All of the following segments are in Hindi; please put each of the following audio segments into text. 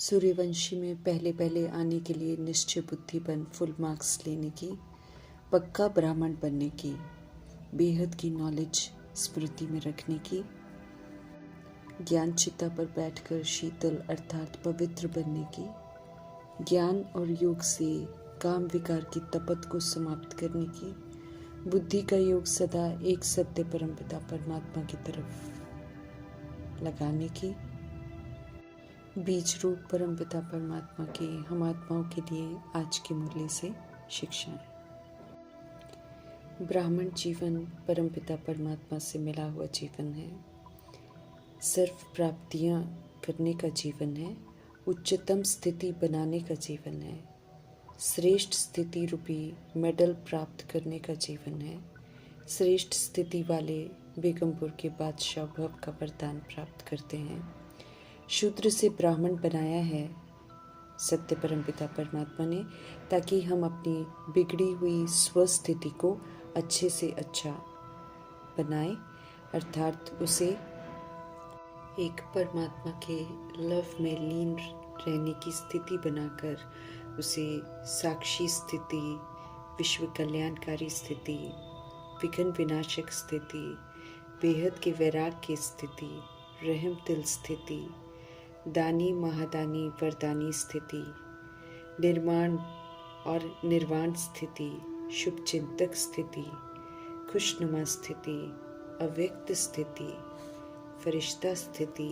सूर्यवंशी में पहले पहले आने के लिए निश्चय बुद्धि बन फुल मार्क्स लेने की, पक्का ब्राह्मण बनने की, बेहद की नॉलेज स्मृति में रखने की, ज्ञान चिता पर बैठकर शीतल अर्थात पवित्र बनने की, ज्ञान और योग से काम विकार की तपत को समाप्त करने की, बुद्धि का योग सदा एक सत्य परमपिता परमात्मा की तरफ लगाने की, बीज रूप परमपिता परमात्मा के हम आत्माओं के लिए आज के मूल्य से शिक्षाएं। ब्राह्मण जीवन परमपिता परमात्मा से मिला हुआ जीवन है, सर्व प्राप्तियां करने का जीवन है, उच्चतम स्थिति बनाने का जीवन है, श्रेष्ठ स्थिति रूपी मेडल प्राप्त करने का जीवन है, श्रेष्ठ स्थिति वाले बेगमपुर के बादशाह भव का वरदान प्राप्त करते हैं। शूद्र से ब्राह्मण बनाया है सत्य परमपिता परमात्मा ने, ताकि हम अपनी बिगड़ी हुई स्वस्थिति को अच्छे से अच्छा बनाए, अर्थात उसे एक परमात्मा के लव में लीन रहने की स्थिति बनाकर उसे साक्षी स्थिति, विश्व कल्याणकारी स्थिति, विघ्न विनाशक स्थिति, बेहद के वैराग की स्थिति, रहम दिल स्थिति, दानी महादानी वरदानी स्थिति, निर्माण और निर्वाण स्थिति, शुभ चिंतक स्थिति, खुशनुमा स्थिति, अव्यक्त स्थिति, फरिश्ता स्थिति,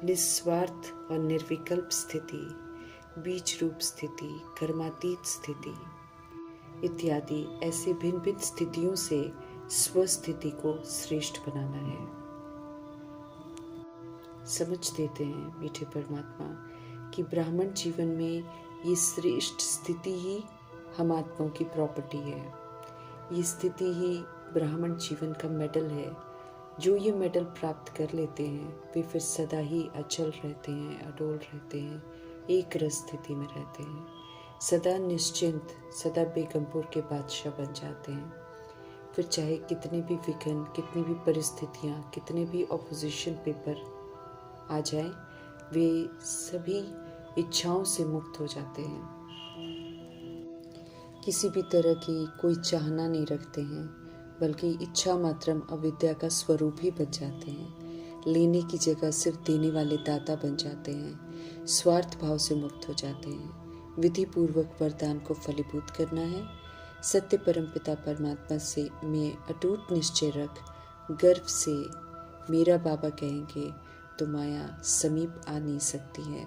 निस्वार्थ और निर्विकल्प स्थिति, बीज रूप स्थिति, कर्मातीत स्थिति इत्यादि ऐसे भिन्न भिन्न स्थितियों से स्वस्थिति को श्रेष्ठ बनाना है। समझ देते हैं मीठे परमात्मा कि ब्राह्मण जीवन में ये श्रेष्ठ स्थिति ही हम आत्माओं की प्रॉपर्टी है। ये स्थिति ही ब्राह्मण जीवन का मेडल है। जो ये मेडल प्राप्त कर लेते हैं वे फिर सदा ही अचल रहते हैं, अडोल रहते हैं, एक रस स्थिति में रहते हैं, सदा निश्चिंत, सदा बेगमपुर के बादशाह बन जाते हैं। फिर चाहे कितने भी विघ्न, कितनी भी परिस्थितियाँ, कितने भी ऑपोजिशन पेपर आ जाए, वे सभी इच्छाओं से मुक्त हो जाते हैं। किसी भी तरह की कोई चाहना नहीं रखते हैं, बल्कि इच्छा मात्रम अविद्या का स्वरूप ही बन जाते हैं। लेने की जगह सिर्फ देने वाले दाता बन जाते हैं। स्वार्थ भाव से मुक्त हो जाते हैं। विधि पूर्वक वरदान को फलीभूत करना है। सत्य परमपिता परमात्मा से में अटूट निश्चय रख, गर्व से मेरा बाबा कहेंगे तो माया समीप आ नहीं सकती है।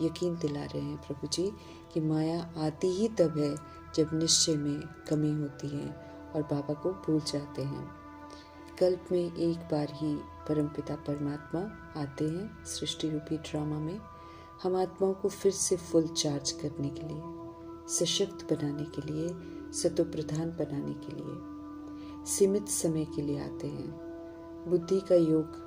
यकीन दिला रहे हैं प्रभु जी कि माया आती ही तब है जब निश्चय में कमी होती है और बाबा को भूल जाते हैं। कल्प में एक बार ही परमपिता परमात्मा आते हैं सृष्टि रूपी ड्रामा में, हम आत्माओं को फिर से फुल चार्ज करने के लिए, सशक्त बनाने के लिए, सतोप्रधान बनाने के लिए, सीमित समय के लिए आते हैं। बुद्धि का योग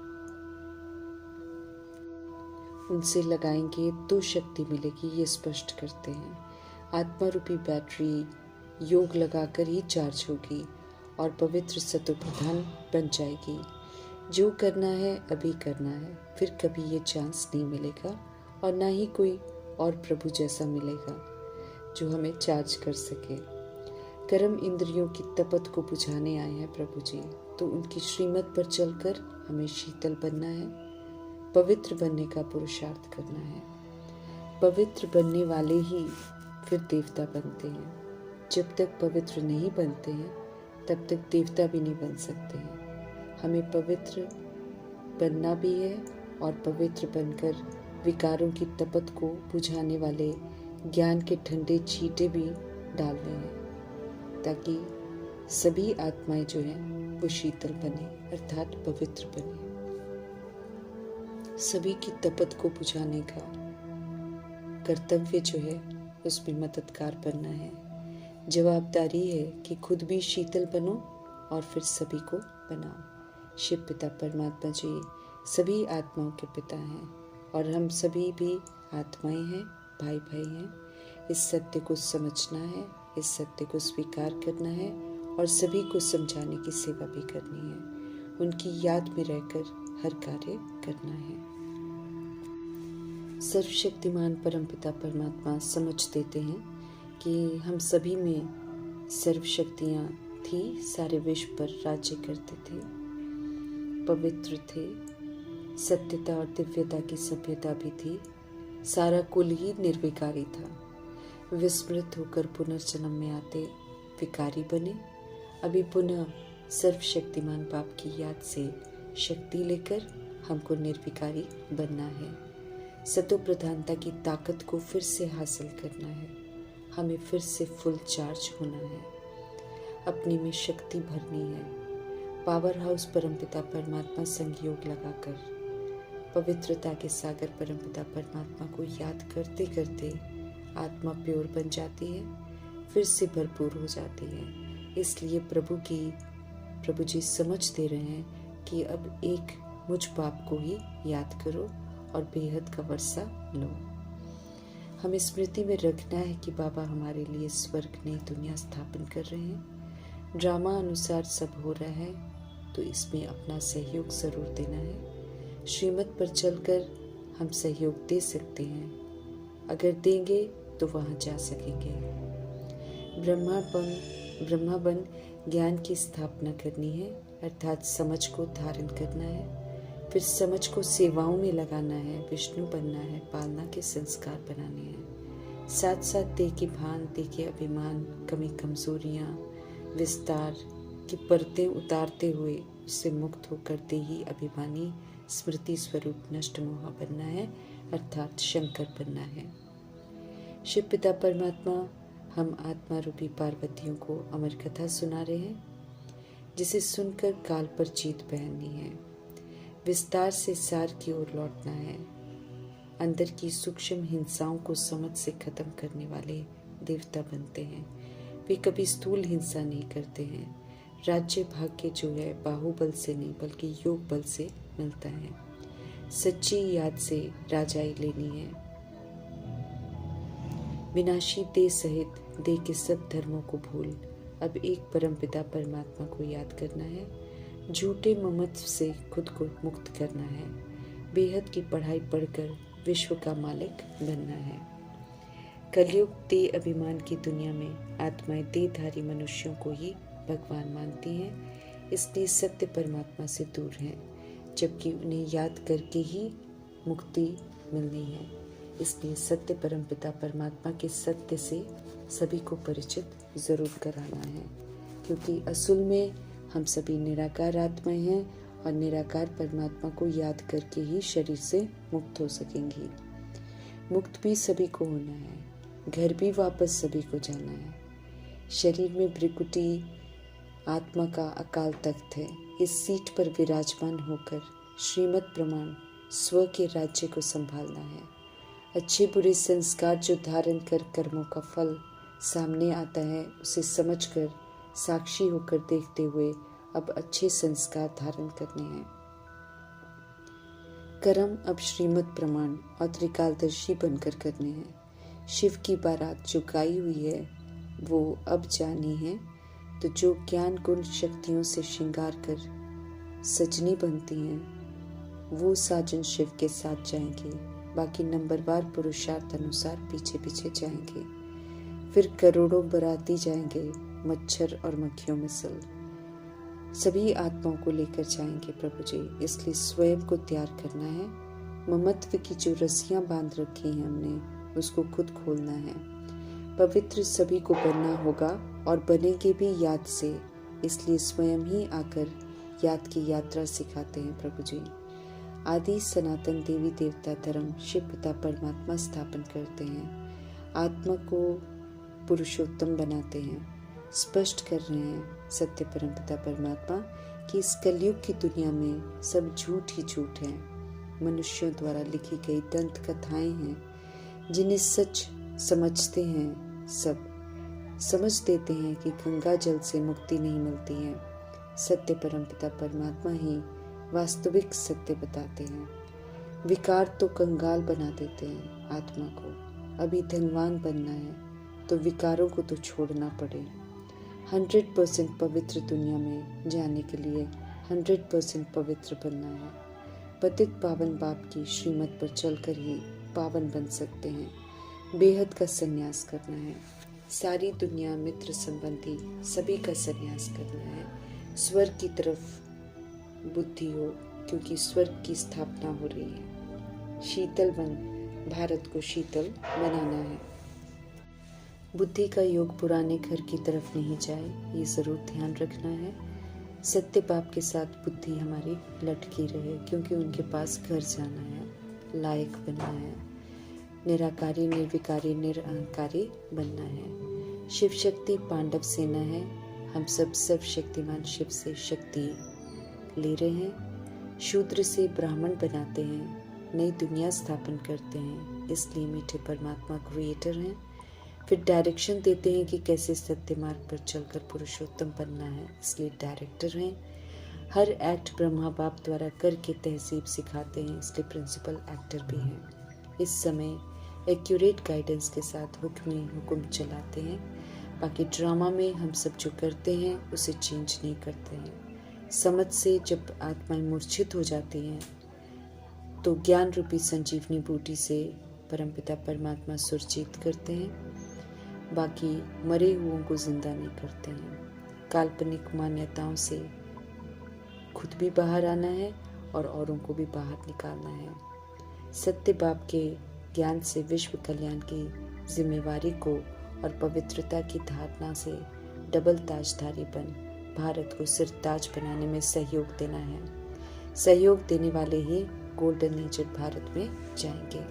उनसे लगाएंगे तो शक्ति मिलेगी, ये स्पष्ट करते हैं। आत्मा रूपी बैटरी योग लगाकर ही चार्ज होगी और पवित्र सतोप्रधान बन जाएगी। जो करना है अभी करना है, फिर कभी ये चांस नहीं मिलेगा और ना ही कोई और प्रभु जैसा मिलेगा जो हमें चार्ज कर सके। कर्म इंद्रियों की तपत को बुझाने आए हैं प्रभु जी, तो उनकी श्रीमत पर चलकर हमें शीतल बनना है, पवित्र बनने का पुरुषार्थ करना है। पवित्र बनने वाले ही फिर देवता बनते हैं। जब तक पवित्र नहीं बनते हैं तब तक देवता भी नहीं बन सकते हैं। हमें पवित्र बनना भी है और पवित्र बनकर विकारों की तपत को बुझाने वाले ज्ञान के ठंडे छींटे भी डालने हैं, ताकि सभी आत्माएं जो हैं वो शीतल बने, अर्थात पवित्र बने। सभी की तपत को बुझाने का कर्तव्य जो है उसमें मददगार बनना है। जवाबदारी है कि खुद भी शीतल बनो और फिर सभी को बनाओ। शिव पिता परमात्मा जी सभी आत्माओं के पिता हैं और हम सभी भी आत्माएं हैं, भाई भाई हैं। इस सत्य को समझना है, इस सत्य को स्वीकार करना है और सभी को समझाने की सेवा भी करनी है। उनकी याद में रहकर हर कार्य करना है। सर्वशक्तिमान परमपिता परमात्मा समझ देते हैं कि हम सभी में सर्वशक्तियाँ थी, सारे विश्व पर राज्य करते थे, पवित्र थे, सत्यता और दिव्यता की सभ्यता भी थी, सारा कुल ही निर्विकारी था। विस्मृत होकर पुनर्जन्म में आते विकारी बने, अभी पुनः सर्वशक्तिमान बाप की याद से शक्ति लेकर हमको निर्विकारी बनना है। सतो प्रधानता की ताकत को फिर से हासिल करना है, हमें फिर से फुल चार्ज होना है, अपने में शक्ति भरनी है। पावर हाउस परमपिता परमात्मा संयोग लगाकर पवित्रता के सागर परमपिता परमात्मा को याद करते करते आत्मा प्योर बन जाती है, फिर से भरपूर हो जाती है। इसलिए प्रभु जी समझ दे रहे हैं कि अब एक मुझ बाप को ही याद करो और बेहद का वर्षा लो। हमें स्मृति में रखना है कि बाबा हमारे लिए स्वर्ग नई दुनिया स्थापन कर रहे हैं। ड्रामा अनुसार सब हो रहा है तो इसमें अपना सहयोग जरूर देना है। श्रीमत पर चलकर हम सहयोग दे सकते हैं, अगर देंगे तो वहाँ जा सकेंगे। ब्रह्मा बन ज्ञान की स्थापना करनी है, अर्थात समझ को धारण करना है, फिर समझ को सेवाओं में लगाना है, विष्णु बनना है, पालना के संस्कार बनाने हैं। साथ साथ देह की भान, देह के अभिमान, कमी कमजोरियाँ, विस्तार की परतें उतारते हुए उससे मुक्त होकर देही अभिमानी स्मृति स्वरूप नष्ट मोह बनना है, अर्थात शंकर बनना है। शिव पिता परमात्मा हम आत्मा रूपी पार्वतियों को अमर कथा सुना रहे हैं, जिसे सुनकर काल पर जीत पहननी है, विस्तार से सार की ओर लौटना है। अंदर की सूक्ष्म हिंसाओं को समझ से खत्म करने वाले देवता बनते हैं। वे कभी स्थूल हिंसा नहीं करते हैं। राज्य भाग्य जो है बाहुबल से नहीं बल्कि योग बल से मिलता है। सच्ची याद से राजाई लेनी है। विनाशी देह सहित देह के सब धर्मों को भूल अब एक परमपिता परमात्मा को याद करना है। झूठे ममत्व से खुद को मुक्त करना है। बेहद की पढ़ाई पढ़कर विश्व का मालिक बनना है। कलयुग देह अभिमान की दुनिया में आत्माएं देहधारी मनुष्यों को ही भगवान मानती हैं, इसलिए सत्य परमात्मा से दूर हैं, जबकि उन्हें याद करके ही मुक्ति मिलनी है। इसलिए सत्य परमपिता परमात्मा के सत्य से सभी को परिचित जरूर कराना है, क्योंकि असल में हम सभी निराकार आत्माएं हैं और निराकार परमात्मा को याद करके ही शरीर से मुक्त हो सकेंगी। मुक्त भी सभी को होना है, घर भी वापस सभी को जाना है। शरीर में भ्रिकुटी आत्मा का अकाल तख्त है। इस सीट पर विराजमान होकर श्रीमत प्रमाण स्व के राज्य को संभालना है। अच्छे बुरे संस्कार जो धारण कर कर्मों का फल सामने आता है, उसे समझकर साक्षी होकर देखते हुए अब अच्छे संस्कार धारण करने हैं। कर्म अब श्रीमत प्रमाण और त्रिकालदर्शी बनकर करने हैं। शिव की बारात जो गाई हुई है वो अब जानी है, तो जो ज्ञान गुण शक्तियों से श्रृंगार कर सजनी बनती हैं वो साजन शिव के साथ जाएंगे। बाकी नंबरवार पुरुषार्थ अनुसार पीछे पीछे जाएंगे। फिर करोड़ों बराती जाएंगे, मच्छर और मक्खियों में सभी आत्माओं को लेकर जाएंगे प्रभु जी। इसलिए स्वयं को तैयार करना है। ममत्व की जो रस्सियां बांध रखी हैं हमने, उसको खुद खोलना है। पवित्र सभी को बनना होगा और बनेंगे भी याद से, इसलिए स्वयं ही आकर याद की यात्रा सिखाते हैं प्रभु जी। आदि सनातन देवी देवता धर्म शिव पिता परमात्मा स्थापन करते हैं। आत्मा को पुरुषोत्तम बनाते हैं। स्पष्ट कर रहे हैं सत्य परमपिता परमात्मा कि इस कलयुग की दुनिया में सब झूठ ही झूठ है। मनुष्यों द्वारा लिखी गई दंत कथाएं हैं, जिन्हें सच समझते हैं सब समझ देते हैं कि गंगा जल से मुक्ति नहीं मिलती है। सत्य परमपिता परमात्मा ही वास्तविक सत्य बताते हैं। विकार तो कंगाल बना देते हैं आत्मा को। अभी धनवान बनना है तो विकारों को तो छोड़ना पड़े। 100% पवित्र दुनिया में जाने के लिए 100% पवित्र बनना है। पतित पावन बाप की श्रीमत पर चलकर ही पावन बन सकते हैं। बेहद का संन्यास करना है। सारी दुनिया, मित्र, संबंधी सभी का संन्यास करना है। स्वर्ग की तरफ बुद्धि हो, क्योंकि स्वर्ग की स्थापना हो रही है। शीतल वन, भारत को शीतल बनाना है। बुद्धि का योग पुराने घर की तरफ नहीं जाए, ये ज़रूर ध्यान रखना है। सत्य पाप के साथ बुद्धि हमारी लटकी रहे, क्योंकि उनके पास घर जाना है, लायक बनना है। निराकारी, निर्विकारी, निरअहंकारी बनना है। शिव शक्ति पांडव सेना है। हम सब सर्वशक्तिमान शिव से शक्ति ले रहे हैं। शूद्र से ब्राह्मण बनाते हैं, नई दुनिया स्थापन करते हैं। इसलिए मीठे परमात्मा क्रिएटर हैं। फिर डायरेक्शन देते हैं कि कैसे सत्य मार्ग पर चलकर पुरुषोत्तम बनना है, इसलिए डायरेक्टर हैं। हर एक्ट ब्रह्मा बाप द्वारा करके तहजीब सिखाते हैं, इसलिए प्रिंसिपल एक्टर भी हैं। इस समय एक्यूरेट गाइडेंस के साथ हुक्म चलाते हैं। बाकी ड्रामा में हम सब जो करते हैं उसे चेंज नहीं करते हैं। समझ से जब आत्माएं मूर्छित हो जाती हैं तो ज्ञान रूपी संजीवनी बूटी से परमपिता परमात्मा सुरजीत करते हैं। बाकी मरे हुओं को जिंदा नहीं करते हैं। काल्पनिक मान्यताओं से खुद भी बाहर आना है और औरों को भी बाहर निकालना है। सत्य बाप के ज्ञान से विश्व कल्याण की जिम्मेवारी को और पवित्रता की धारणा से डबल ताजधारी बन भारत को सिर ताज बनाने में सहयोग देना है। सहयोग देने वाले ही गोल्डन एज भारत में जाएंगे।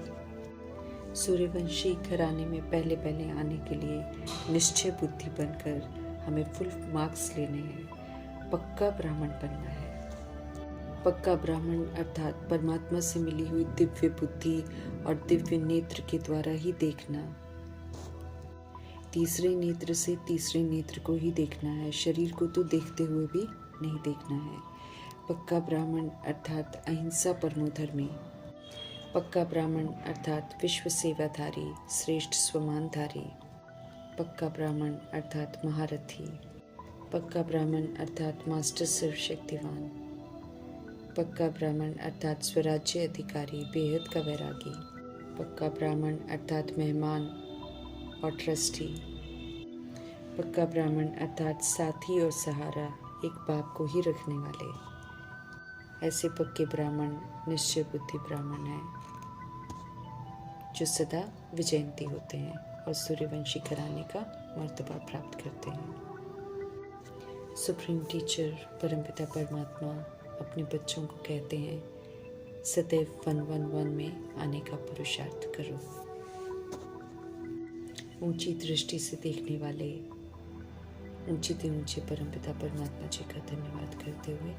सूर्यवंशी घराने में पहले पहले आने के लिए निश्चय बुद्धि बनकर हमें फुल मार्क्स लेने हैं। पक्का ब्राह्मण बनना है। पक्का ब्राह्मण अर्थात परमात्मा से मिली हुई दिव्य बुद्धि और दिव्य नेत्र के द्वारा ही देखना। तीसरे नेत्र से तीसरे नेत्र को ही देखना है, शरीर को तो देखते हुए भी नहीं देखना है। पक्का ब्राह्मण अर्थात अहिंसा परमोधर्मी। पक्का ब्राह्मण अर्थात विश्व सेवाधारी, श्रेष्ठ स्वमानधारी। पक्का ब्राह्मण अर्थात महारथी। पक्का ब्राह्मण अर्थात मास्टर सर्वशक्तिवान। पक्का ब्राह्मण अर्थात स्वराज्य अधिकारी, बेहद का वैरागी। पक्का ब्राह्मण अर्थात मेहमान और ट्रस्टी। पक्का ब्राह्मण अर्थात साथी और सहारा, एक बाप को ही रखने वाले। ऐसे पक्के ब्राह्मण निश्चय बुद्धि ब्राह्मण हैं, जो सदा विजयंती होते हैं और सूर्यवंशी घराने का मर्तबा प्राप्त करते हैं। सुप्रीम टीचर परमपिता परमात्मा अपने बच्चों को कहते हैं, सदैव 111 में आने का पुरुषार्थ करो। ऊंची दृष्टि से देखने वाले ऊंचे परमपिता परमात्मा जी का धन्यवाद करते हुए